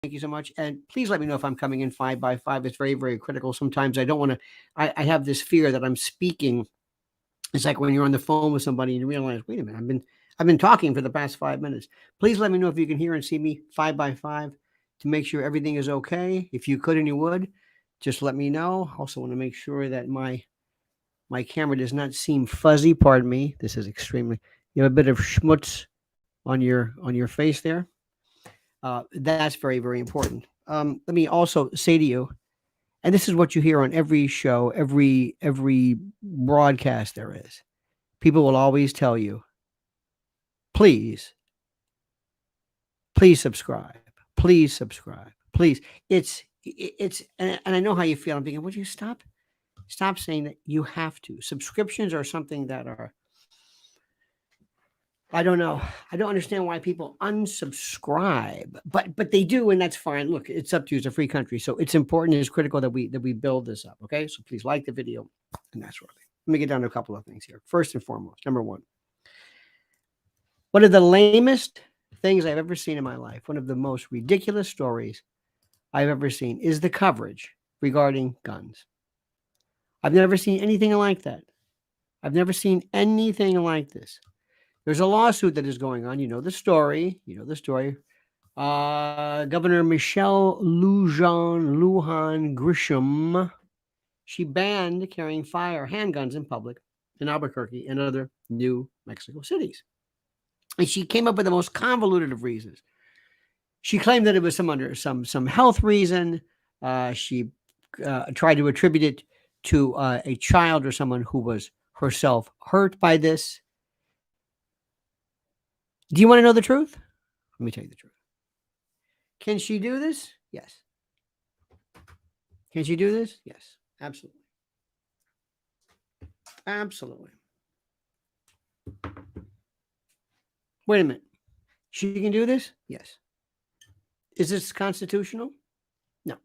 Thank you so much. And please let me know if I'm coming in 5 by 5. It's very, very critical. Sometimes I don't want to, I have this fear that I'm speaking. It's like when you're on the phone with somebody and you realize, wait a minute, I've been talking for the past 5 minutes. Please let me know if you can hear and see me 5 by 5 to make sure everything is okay. If you could and you would, just let me know. Also want to make sure that my camera does not seem fuzzy. Pardon me. This is extremely. You have a bit of schmutz on your face there. That's very, very important. Let me also say to you, and this is what you hear on every show, every broadcast there is. People will always tell you, please, please subscribe, please subscribe, please. It's and I know how you feel. I'm thinking, would you stop saying that? You have to. Subscriptions are something that are, I don't know. I don't understand why people unsubscribe, but they do, and that's fine. Look, it's up to you. It's a free country, so it's important. It's critical that we build this up. Okay, so please like the video and that sort of thing. Let me get down to a couple of things here. First and foremost, number one of the lamest things I've ever seen in my life, one of the most ridiculous stories I've ever seen, is the coverage regarding guns. I've never seen anything like that. I've never seen anything like this. There's a lawsuit that is going on. You know the story. Governor Michelle Lujan Grisham, she banned carrying handguns in public in Albuquerque and other New Mexico cities. And she came up with the most convoluted of reasons. She claimed that it was some health reason. She tried to attribute it to a child or someone who was herself hurt by this. Do you want to know the truth? Let me tell you the truth. Can she do this? Yes. Can she do this? Yes. Absolutely. Absolutely. Wait a minute. She can do this? Yes. Is this constitutional? No.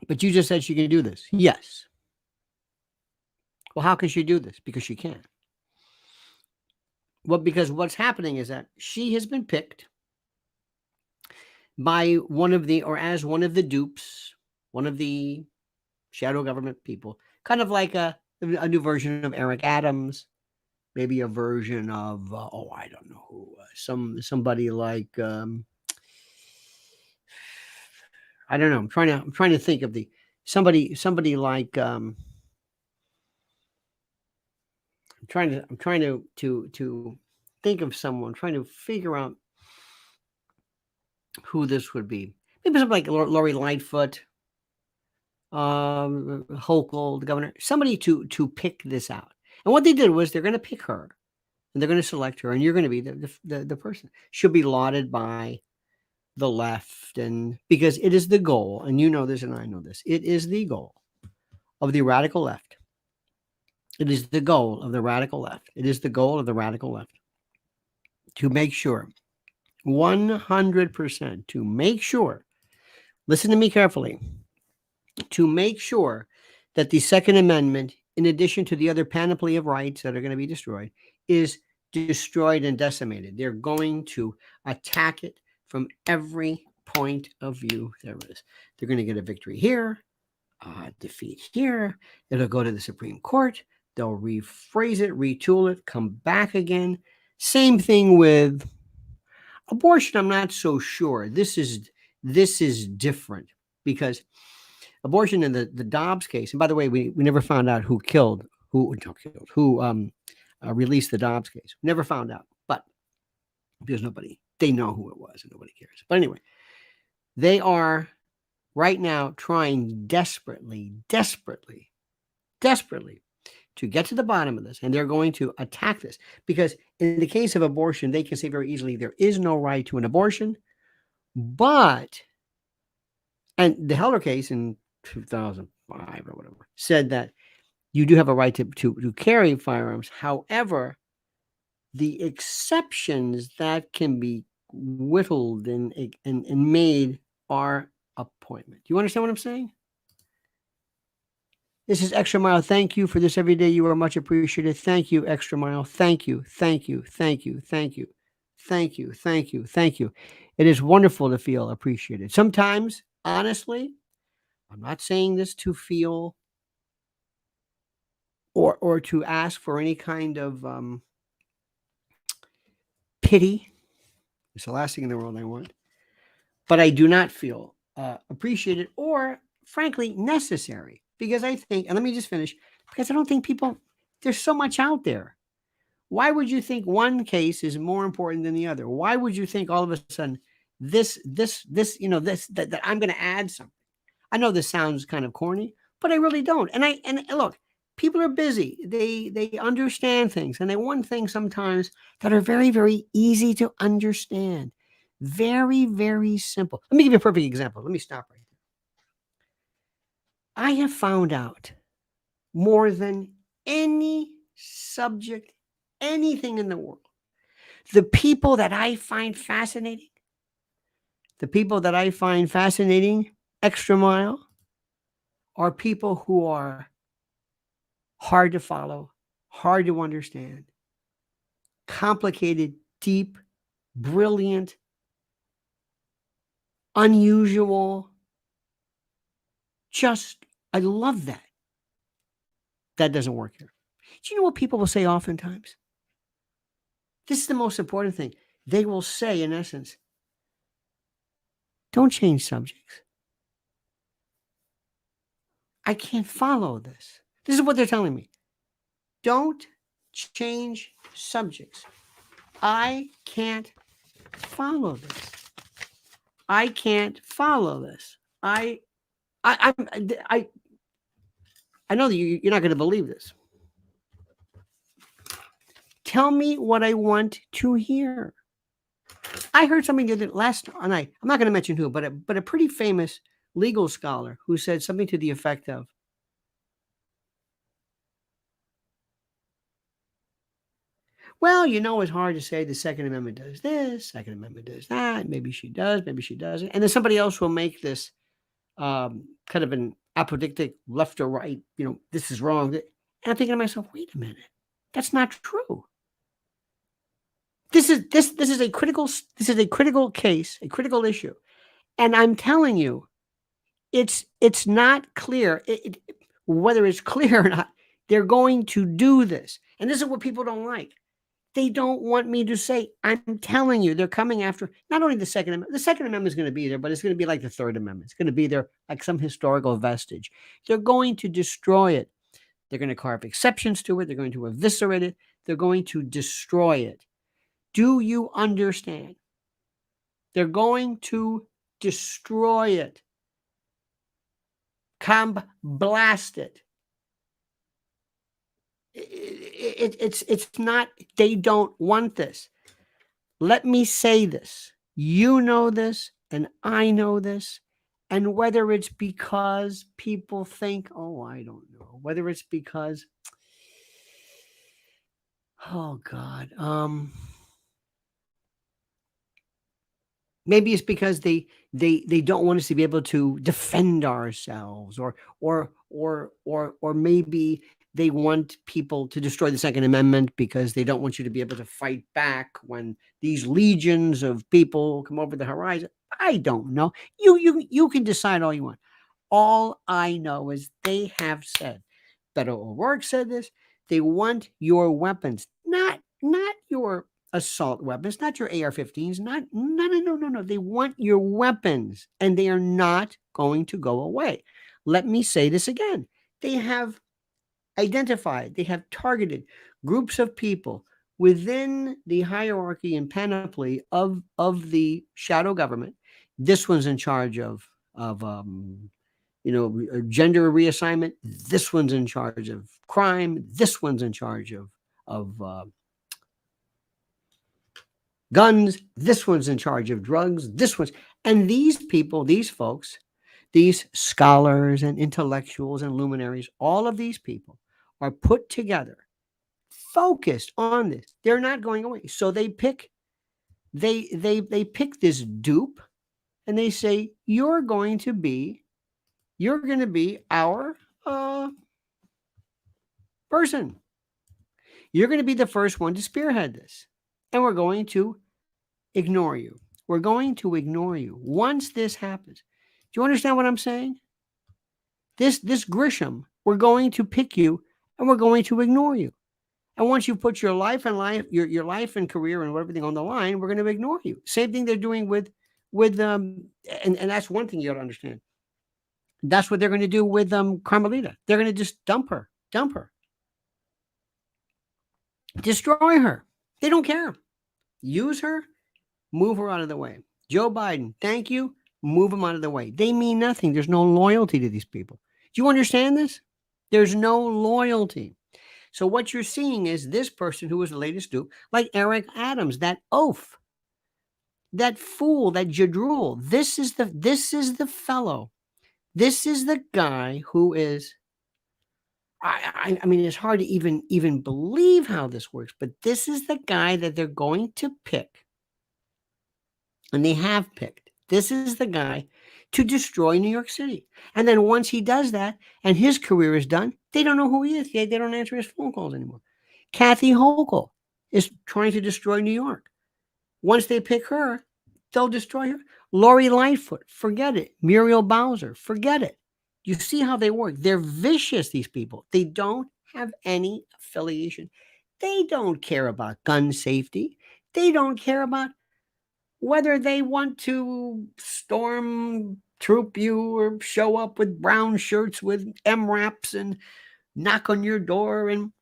But you just said she can do this. Yes. Well, how can she do this? Because she can. Well, because what's happening is that she has been picked by as one of the dupes, one of the shadow government people, kind of like a new version of Eric Adams, maybe a version of I don't know who, somebody like I don't know. I'm trying to think of somebody like I'm trying to think of someone, trying to figure out who this would be. Maybe something like Lori Lightfoot, Hochul, the governor, somebody to pick this out. And what they did was they're going to pick her, and they're going to select her, and you're going to be the person. She'll be lauded by the left, and because it is the goal, and you know this, and I know this, it is the goal of the radical left. It is the goal of the radical left. It is the goal of the radical left to make sure, 100%, to make sure, listen to me carefully, to make sure that the Second Amendment, in addition to the other panoply of rights that are going to be destroyed, is destroyed and decimated. They're going to attack it from every point of view there is. They're going to get a victory here, defeat here. It'll go to the Supreme Court. They'll rephrase it, retool it, come back again. Same thing with abortion. I'm not so sure. This is different because abortion in the Dobbs case, and by the way, we never found out who released the Dobbs case. Never found out, but because they know who it was and nobody cares. But anyway, they are right now trying desperately to get to the bottom of this, and they're going to attack this because in the case of abortion, they can say very easily there is no right to an abortion, and the Heller case in 2005 or whatever said that you do have a right to carry firearms. However, the exceptions that can be whittled and made are appointment. Do you understand what I'm saying? This is Extra Mile. Thank you for this every day. You are much appreciated. Thank you, Extra Mile. Thank you. Thank you. Thank you. Thank you. It is wonderful to feel appreciated. Sometimes, honestly, I'm not saying this to feel or to ask for any kind of pity. It's the last thing in the world I want. But I do not feel appreciated or, frankly, necessary because I think, and let me just finish, because I don't think people, there's so much out there. Why would you think one case is more important than the other? Why would you think all of a sudden that I'm going to add something? I know this sounds kind of corny, but I really don't. And look, people are busy. They understand things, and they want things sometimes that are very, very easy to understand. Very, very simple. Let me give you a perfect example. Let me stop right there. I have found out more than any subject, anything in the world. The people that I find fascinating, extra mile, are people who are hard to follow, hard to understand, complicated, deep, brilliant, unusual. Just, I love that. That doesn't work here. Do you know what people will say oftentimes? This is the most important thing. They will say, in essence, don't change subjects. I can't follow this. This is what they're telling me. Don't change subjects. I can't follow this. I can't follow this. I know that you're not going to believe this. Tell me what I want to hear. I heard something the other last night. I'm not going to mention who, but a pretty famous legal scholar who said something to the effect of, well, it's hard to say the Second Amendment does this, Second Amendment does that. Maybe she does, maybe she doesn't. And then somebody else will make this kind of an apodictic left or right, this is wrong. And I'm thinking to myself, wait a minute, that's not true. This is a critical case, a critical issue. And I'm telling you, it's not clear whether it's clear or not. They're going to do this. And this is what people don't like. They don't want me to say, I'm telling you, they're coming after not only the Second Amendment. The Second Amendment is going to be there, but it's going to be like the Third Amendment. It's going to be there like some historical vestige. They're going to destroy it. They're going to carve exceptions to it. They're going to eviscerate it. They're going to destroy it. Do you understand? They're going to destroy it. Blast it. It's not, they don't want this. Let me say this. You know this, and I know this. And whether it's because people think, oh, I don't know. Whether it's because, oh God, maybe it's because they don't want us to be able to defend ourselves, or maybe they want people to destroy the Second Amendment because they don't want you to be able to fight back when these legions of people come over the horizon. I don't know. You can decide all you want. All I know is they have said, Beto O'Rourke said this. They want your weapons, not your assault weapons, not your AR-15s, no. They want your weapons, and they are not going to go away. Let me say this again. They have identified, they have targeted groups of people within the hierarchy and panoply of the shadow government. This one's in charge of gender reassignment. This one's in charge of crime. This one's in charge of guns. This one's in charge of drugs. And these people, these folks, these scholars and intellectuals and luminaries, all of these people are put together, focused on this. They're not going away. So they pick this dupe, and they say, you're going to be our person. You're going to be the first one to spearhead this. And we're going to ignore you. We're going to ignore you once this happens. Do you understand what I'm saying? This Grisham, we're going to pick you and we're going to ignore you. And once you put your life and your life and career and everything on the line, we're going to ignore you. Same thing they're doing with and that's one thing you got to understand. That's what they're going to do with Carmelita. They're going to just dump her, destroy her. They don't care. Use her, move her out of the way. Joe Biden, thank you. Move them out of the way. They mean nothing. There's no loyalty to these people. Do you understand this? There's no loyalty. So what you're seeing is this person who was the latest dupe, like Eric Adams, that oaf, that fool, that jadrul. This is the fellow. This is the guy who is. I mean, it's hard to even believe how this works, but this is the guy that they're going to pick, and they have picked. This is the guy to destroy New York City. And then once he does that and his career is done, they don't know who he is. They don't answer his phone calls anymore. Kathy Hochul is trying to destroy New York. Once they pick her, they'll destroy her. Lori Lightfoot, forget it. Muriel Bowser, forget it. You see how they work. They're vicious, these people. They don't have any affiliation. They don't care about gun safety. They don't care about whether they want to storm troop you or show up with brown shirts with MRAPs and knock on your door and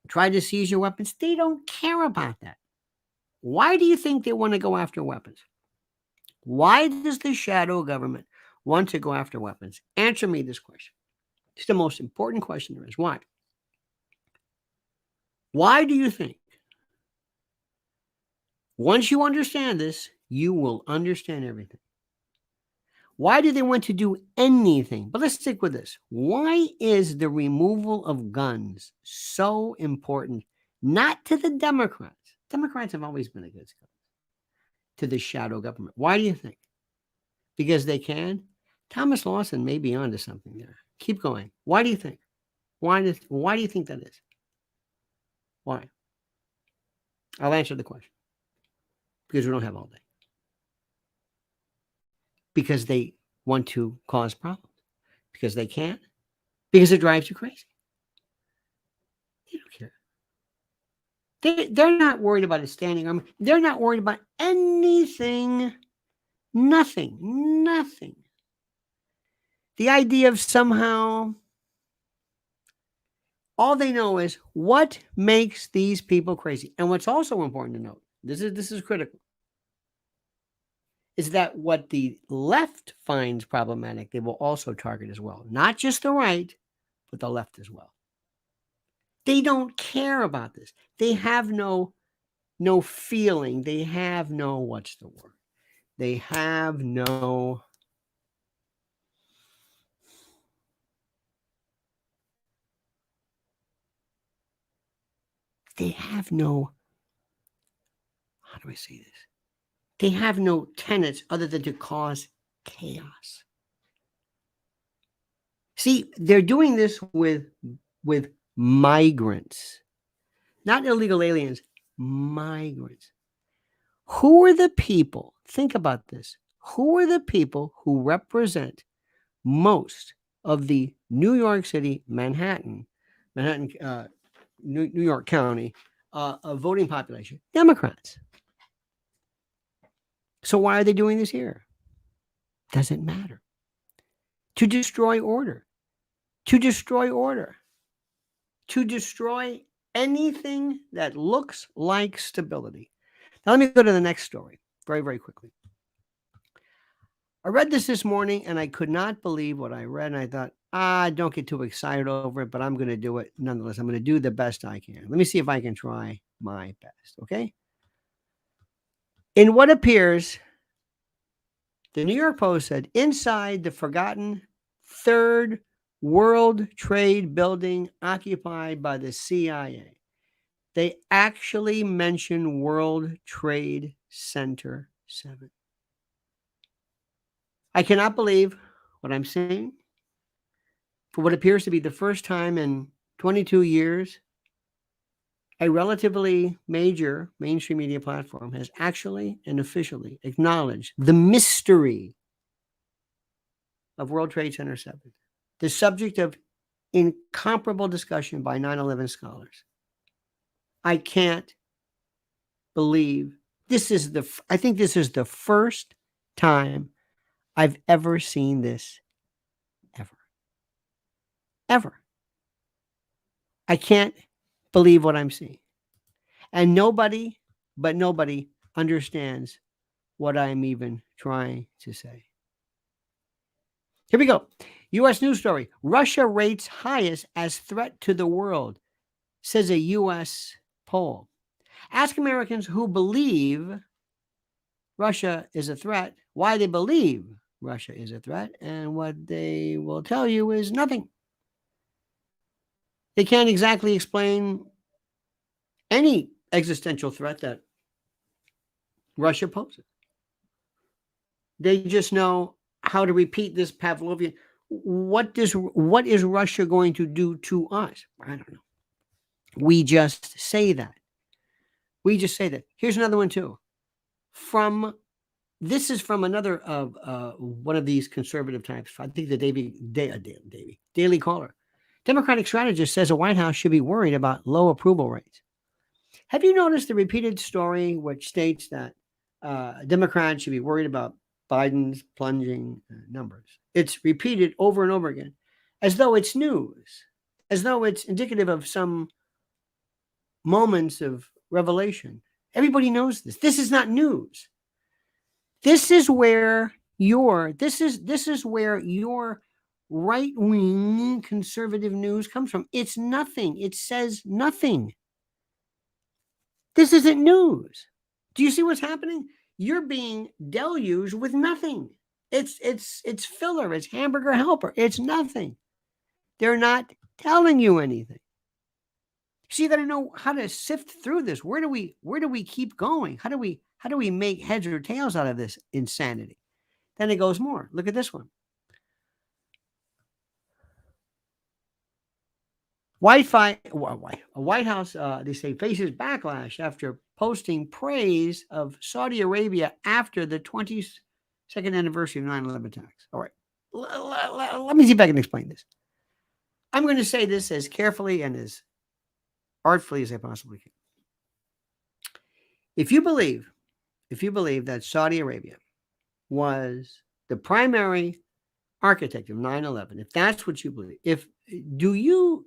try to seize your weapons. They don't care about that. Why do you think they want to go after weapons? Why does the shadow government want to go after weapons? Answer me this question. It's the most important question there is. Why? Why do you think? Once you understand this, you will understand everything. Why do they want to do anything? But let's stick with this. Why is the removal of guns so important? Not to the Democrats. Democrats have always been against guns. To the shadow government. Why do you think? Because they can? Thomas Lawson may be onto something there. Keep going. Why do you think? Why do you think that is? Why? I'll answer the question. Because we don't have all day. Because they want to cause problems. Because they can. Because it drives you crazy. They don't care. They're not worried about a standing army. They're not worried about anything. Nothing. The idea of somehow, all they know is what makes these people crazy. And what's also important to note, this is critical, is that what the left finds problematic, they will also target as well. Not just the right, but the left as well. They don't care about this. They have no feeling. They have no, what's the word? They have no how do I say this? They have no tenets other than to cause chaos. See, they're doing this with migrants, not illegal aliens, migrants. Who are the people? Think about this. Who are the people who represent most of the New York City, Manhattan, New York County voting population? Democrats. So why are they doing this here? Doesn't matter. To destroy order. To destroy order. To destroy anything that looks like stability. Now let me go to the next story very, very quickly. I read this morning and I could not believe what I read. And I thought, don't get too excited over it, but I'm going to do it nonetheless. I'm going to do the best I can. Let me see if I can try my best. Okay. In what appears, the New York Post said, inside the forgotten Third World Trade Building occupied by the CIA. They actually mention World Trade Center 7. I cannot believe what I'm seeing. For what appears to be the first time in 22 years, a relatively major mainstream media platform has actually and officially acknowledged the mystery of World Trade Center 7, the subject of incomparable discussion by 9/11 scholars. I can't believe I think this is the first time I've ever seen this, ever. Ever. I can't believe what I'm seeing. And nobody understands what I'm even trying to say. Here we go. U.S. news story. Russia rates highest as threat to the world, says a U.S. poll. Ask Americans who believe Russia is a threat why they believe Russia is a threat, and what they will tell you is nothing. They can't exactly explain any existential threat that Russia poses. They just know how to repeat this Pavlovian. What is Russia going to do to us? I don't know. We just say that. Here's another one too. This is from another one of these conservative types. I think the Daily Caller. Democratic strategist says the White House should be worried about low approval rates. Have you noticed the repeated story which states that Democrats should be worried about Biden's plunging numbers? It's repeated over and over again, as though it's news, as though it's indicative of some moments of revelation. Everybody knows this. This is not news. This is where your right-wing conservative news comes from. It's nothing. It says nothing. This isn't news. Do you see what's happening? You're being deluged with nothing. It's filler. It's hamburger helper. It's nothing. They're not telling you anything. So you got to know how to sift through this. Where do we keep going? How do we make heads or tails out of this insanity? Then it goes more. Look at this one. White House, they say, faces backlash after posting praise of Saudi Arabia after the 22nd anniversary of 9/11 attacks. All right. Let me see if I can explain this. I'm going to say this as carefully and as artfully as I possibly can. If you believe that Saudi Arabia was the primary architect of 9/11, if that's what you believe, do you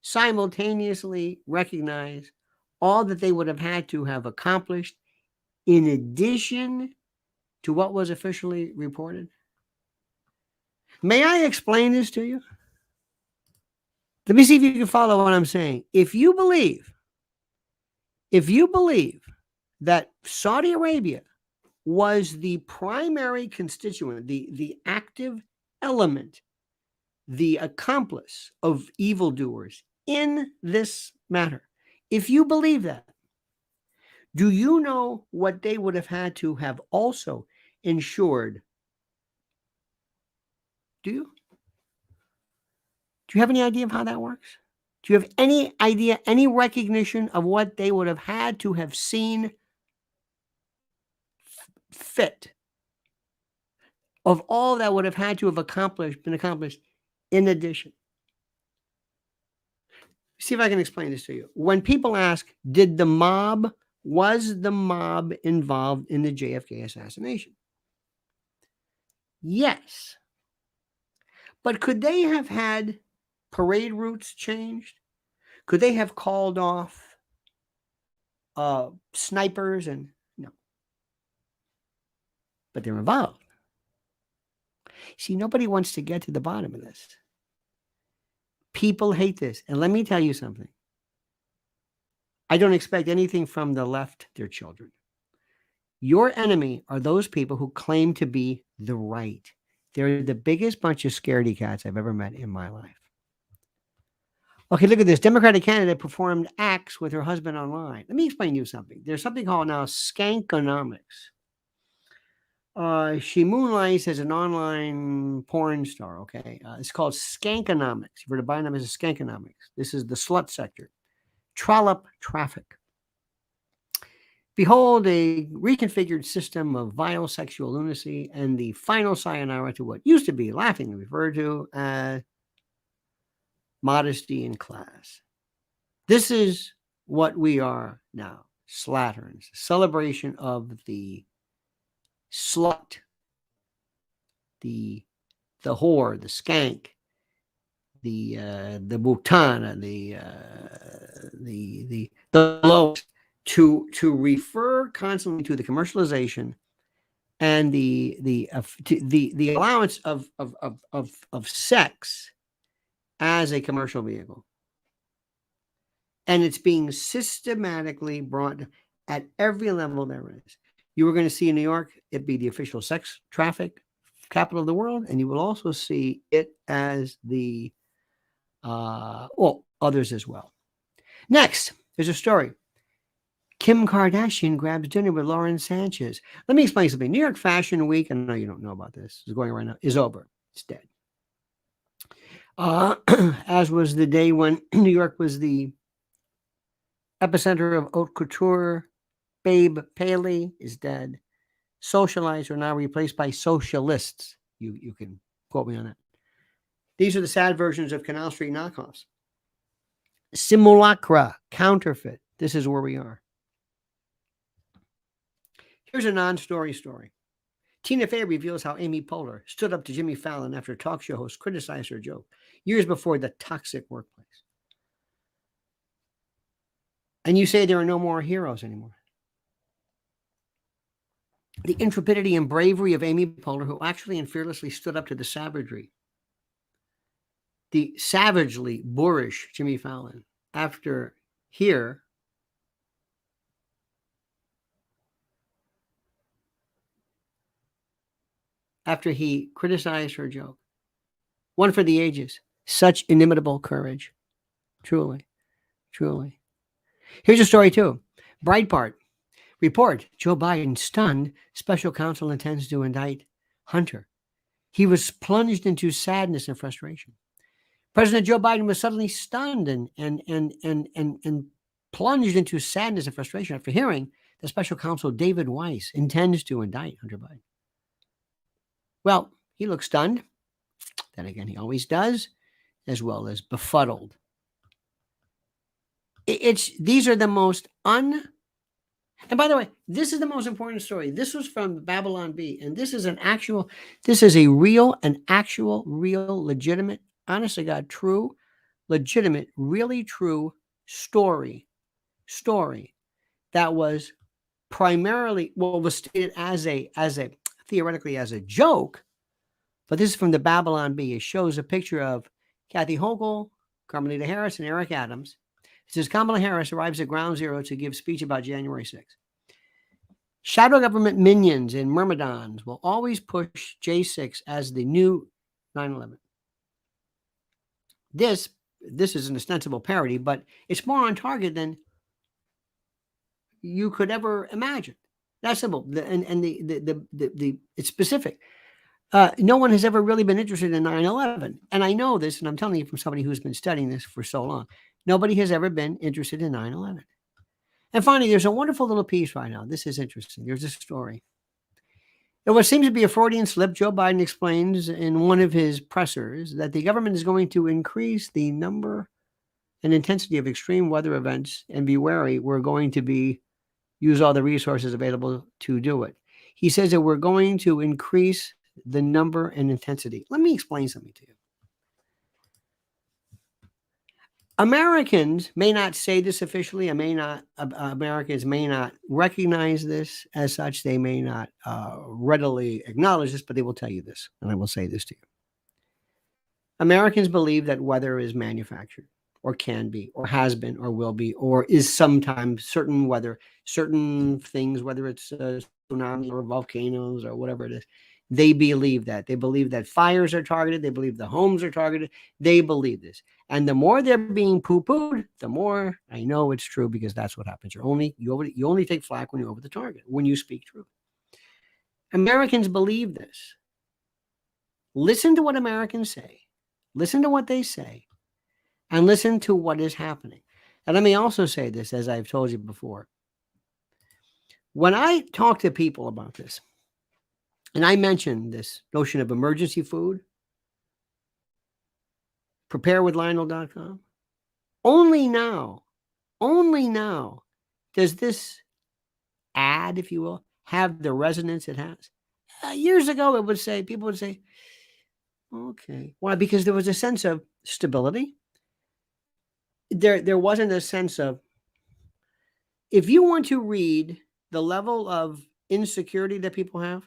simultaneously recognize all that they would have had to have accomplished in addition to what was officially reported? May I explain this to you? Let me see if you can follow what I'm saying. If you believe that Saudi Arabia was the primary constituent, the active element, the accomplice of evildoers in this matter, if you believe that, do you know what they would have had to have also ensured? Do you? Do you have any idea of how that works? Do you have any idea, any recognition of what they would have had to have seen fit, of all that would have had to have been accomplished in addition? See if I can explain this to you. When people ask, was the mob involved in the JFK assassination? Yes. But could they have had parade routes changed? Could they have called off snipers? And no. But they're involved. See, nobody wants to get to the bottom of this. People hate this. And let me tell you something. I don't expect anything from the left, dear children. Your enemy are those people who claim to be the right. They're the biggest bunch of scaredy cats I've ever met in my life. Okay, look at this. Democratic candidate performed acts with her husband online. Let me explain to you something. There's something called now Skankinomics. She moonlights as an online porn star, okay? It's called Skankinomics. You've heard of buying them as a Skankinomics. This is the slut sector. trollop traffic. Behold a reconfigured system of vile sexual lunacy and the final sayonara to what used to be laughingly referred to as modesty in class. This is what we are now, slatterns, celebration of the slut, the whore, the skank, the butana, the lowest, to refer constantly to the commercialization and the allowance of sex as a commercial vehicle. And it's being systematically brought at every level there is. You were going to see in New York, it be the official sex traffic capital of the world, and you will also see it as the, others as well. Next, there's a story. Kim Kardashian grabs dinner with Lauren Sanchez. Let me explain something. New York Fashion Week, I know you don't know about this, it's going on right now, is over. It's dead. As was the day when New York was the epicenter of haute couture. Babe Paley is dead. Socialites are now replaced by socialists. You can quote me on that. These are the sad versions of Canal Street knockoffs. Simulacra, counterfeit. This is where we are. Here's a non-story story. Tina Fey reveals how Amy Poehler stood up to Jimmy Fallon after a talk show host criticized her joke years before the toxic workplace. And you say there are no more heroes anymore. The intrepidity and bravery of Amy Poehler, who actually and fearlessly stood up to the savagery, the savagely boorish Jimmy Fallon, after he criticized her joke. One for the ages. Such inimitable courage. Truly. Truly. Here's a story too. Breitbart. Report. Joe Biden stunned. Special counsel intends to indict Hunter. He was plunged into sadness and frustration. President Joe Biden was suddenly stunned and plunged into sadness and frustration after hearing that special counsel David Weiss intends to indict Hunter Biden. Well, he looks stunned. Then again, he always does, as well as befuddled. These are the most and by the way, this is the most important story. This was from Babylon Bee, and this is a real, legitimate, honest to God, true, legitimate, really true story that was primarily, was stated as theoretically as a joke, but this is from the Babylon Bee. It shows a picture of Kathy Hochul, Kamala Harris, and Eric Adams. It says Kamala Harris arrives at ground zero to give speech about January 6th. Shadow government minions and myrmidons will always push J6 as the new 9/11. This is an ostensible parody, but it's more on target than you could ever imagine. That's simple. It's specific. No one has ever really been interested in 9/11. And I know this, and I'm telling you from somebody who's been studying this for so long. Nobody has ever been interested in 9/11. And finally, there's a wonderful little piece right now. This is interesting. There's a story. And what seems to be a Freudian slip, Joe Biden explains in one of his pressers that the government is going to increase the number and intensity of extreme weather events, and be wary, we're going to use all the resources available to do it. He says that we're going to increase the number and intensity. Let me explain something to you. Americans may not say this officially. Americans may not recognize this as such. They may not readily acknowledge this, but they will tell you this, and I will say this to you. Americans believe that weather is manufactured, or can be, or has been, or will be, or is sometimes certain weather, certain things, whether it's tsunamis or volcanoes or whatever it is. They believe that. They believe that fires are targeted. They believe the homes are targeted. They believe this. And the more they're being poo-pooed, the more I know it's true, because that's what happens. You only take flack when you're over the target, when you speak truth. Americans believe this. Listen to what Americans say. Listen to what they say. And listen to what is happening. And let me also say this, as I've told you before. When I talk to people about this, and I mention this notion of emergency food, preparewithlionel.com, only now does this ad, if you will, have the resonance it has. Years ago, people would say, okay. Why? Because there was a sense of stability. There wasn't a sense of, if you want to read the level of insecurity that people have,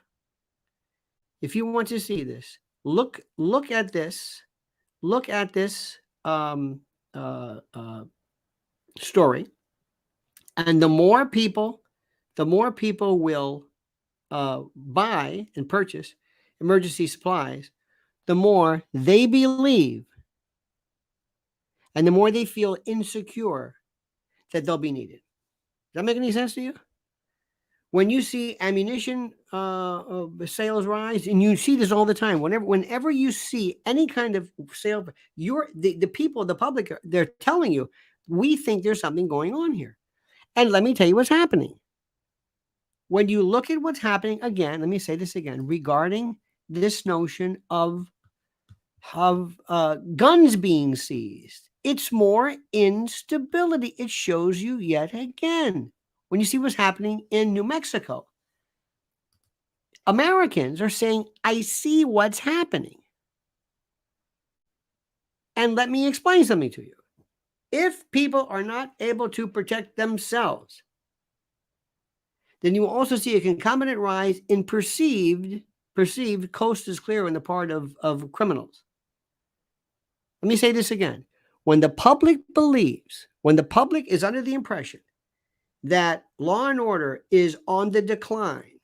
if you want to see this, look at this story, and the more people will buy and purchase emergency supplies, the more they believe and the more they feel insecure that they'll be needed. Does that make any sense to you? When you see ammunition sales rise, and you see this all the time, whenever you see any kind of sale, the people, the public, they're telling you, we think there's something going on here. And let me tell you what's happening. When you look at what's happening, again, let me say this again, regarding this notion of guns being seized, it's more instability. It shows you yet again. When you see what's happening in New Mexico, Americans are saying, I see what's happening. And let me explain something to you. If people are not able to protect themselves, then you will also see a concomitant rise in perceived coast is clear on the part of criminals. Let me say this again. When the public is under the impression that law and order is on the decline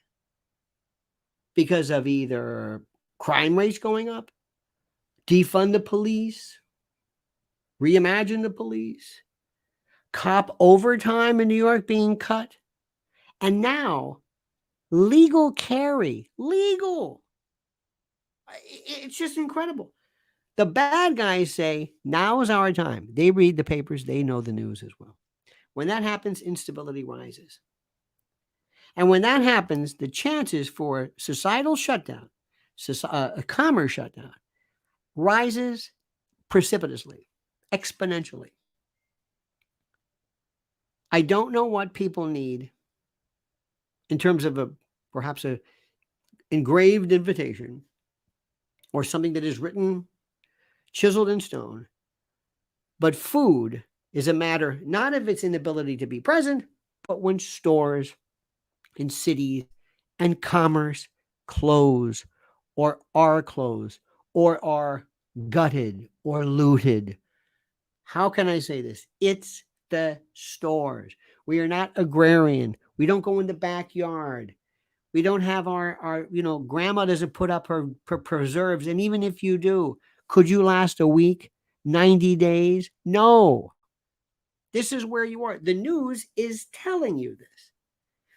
because of either crime rates going up, defund the police, reimagine the police, cop overtime in New York being cut, and now legal carry, it's just incredible. The bad guys say, now is our time. They read the papers. They know the news as well. When that happens, instability rises. And when that happens, the chances for societal shutdown, a commerce shutdown, rises precipitously, exponentially. I don't know what people need in terms of perhaps a engraved invitation or something that is written, chiseled in stone. But food is a matter not of its inability to be present, but when stores and cities and commerce close or are closed or are gutted or looted. How can I say this? It's the stores. We are not agrarian. We don't go in the backyard. We don't have our grandma doesn't put up her preserves. And even if you do, could you last a week, 90 days? No. This is where you are. The news is telling you this.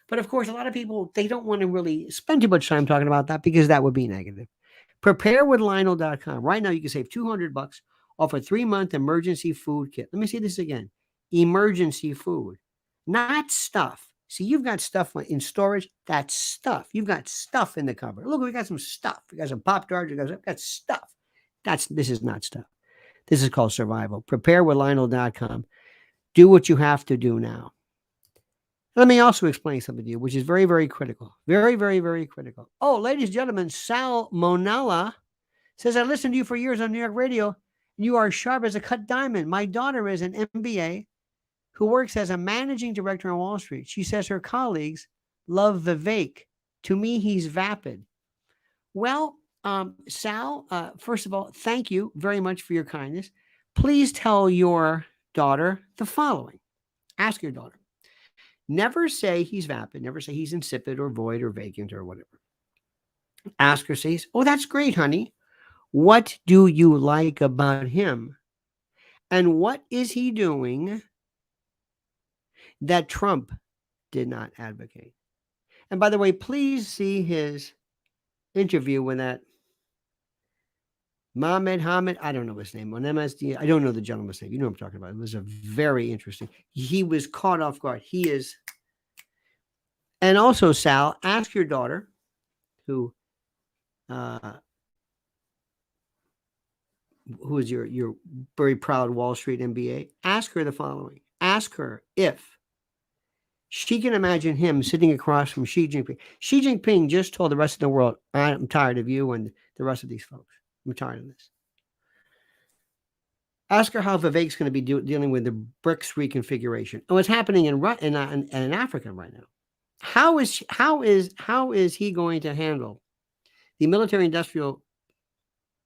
But of course, a lot of people, they don't want to really spend too much time talking about that because that would be negative. Preparewithlionel.com. Right now, you can save $200 off a 3-month emergency food kit. Let me say this again. Emergency food, not stuff. See, you've got stuff in storage. That's stuff. You've got stuff in the cupboard. Look, we got some stuff. We got some Pop-Tarts. We got stuff. This is not stuff. This is called survival. Preparewithlionel.com. Do what you have to do now. Let me also explain something to you, which is very, very critical. Very, very, very critical. Oh, ladies and gentlemen, Sal Monella says, I listened to you for years on New York radio. You are sharp as a cut diamond. My daughter is an MBA who works as a managing director on Wall Street. She says her colleagues love Vivek. To me, he's vapid. Well, Sal, first of all, thank you very much for your kindness. Please tell your daughter the following. Ask your daughter. Never say he's vapid. Never say he's insipid or void or vacant or whatever. Ask her, says, oh, that's great, honey. What do you like about him? And what is he doing that Trump did not advocate? And by the way, please see his interview with that Mohammed Hamid, I don't know his name. On MSD, I don't know the gentleman's name. You know what I'm talking about. It was a very interesting. He was caught off guard. He is. And also, Sal, ask your daughter, who is your very proud Wall Street MBA, ask her the following. Ask her if she can imagine him sitting across from Xi Jinping. Xi Jinping just told the rest of the world, I'm tired of you and the rest of these folks. I'm tired of this. Ask her how Vivek's going to be dealing with the BRICS reconfiguration and what's happening in Africa right now. How is he going to handle the military-industrial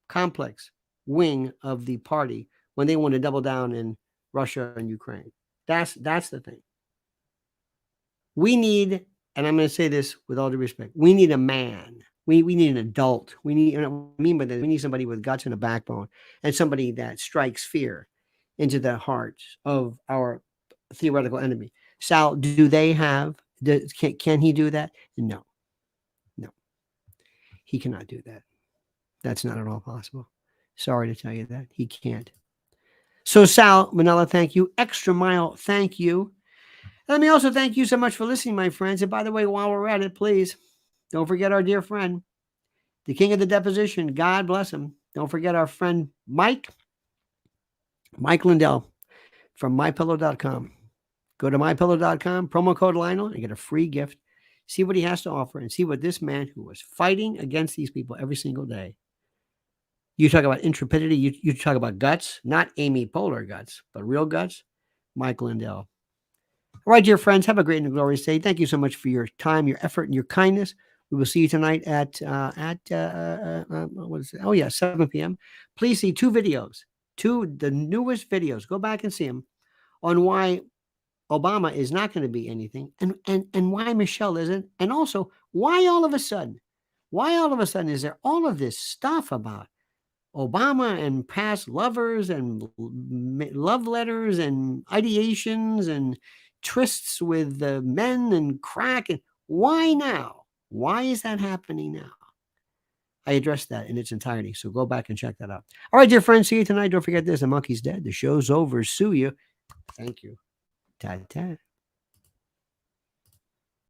complex wing of the party when they want to double down in Russia and Ukraine? That's the thing. We need, and I'm going to say this with all due respect, we need a man. We need an adult. We need, and what I mean by that, we need somebody with guts and a backbone, and somebody that strikes fear into the hearts of our theoretical enemy. Sal, do they have? Can he do that? No. He cannot do that. That's not at all possible. Sorry to tell you that. He can't. So Sal, Manila, thank you. Extra Mile, thank you. Let me also thank you so much for listening, my friends. And by the way, while we're at it, please don't forget our dear friend, the king of the deposition. God bless him. Don't forget our friend Mike Lindell from mypillow.com. Go to mypillow.com, promo code Lionel, and get a free gift. See what he has to offer and see what this man who was fighting against these people every single day. You talk about intrepidity. You talk about guts, not Amy Poehler guts, but real guts. Mike Lindell. All right, dear friends, have a great and glorious day. Thank you so much for your time, your effort, and your kindness. We will see you tonight at 7 p.m. Please see two the newest videos. Go back and see them on why Obama is not going to be anything and why Michelle isn't. And also, why all of a sudden is there all of this stuff about Obama and past lovers and love letters and ideations and trysts with men and crack? And why now? Why is that happening now? I addressed that in its entirety, so go back and check that out. All right, dear friends, see you tonight. Don't forget this. The monkey's dead. The show's over. Sue you. Thank you. Ta-ta.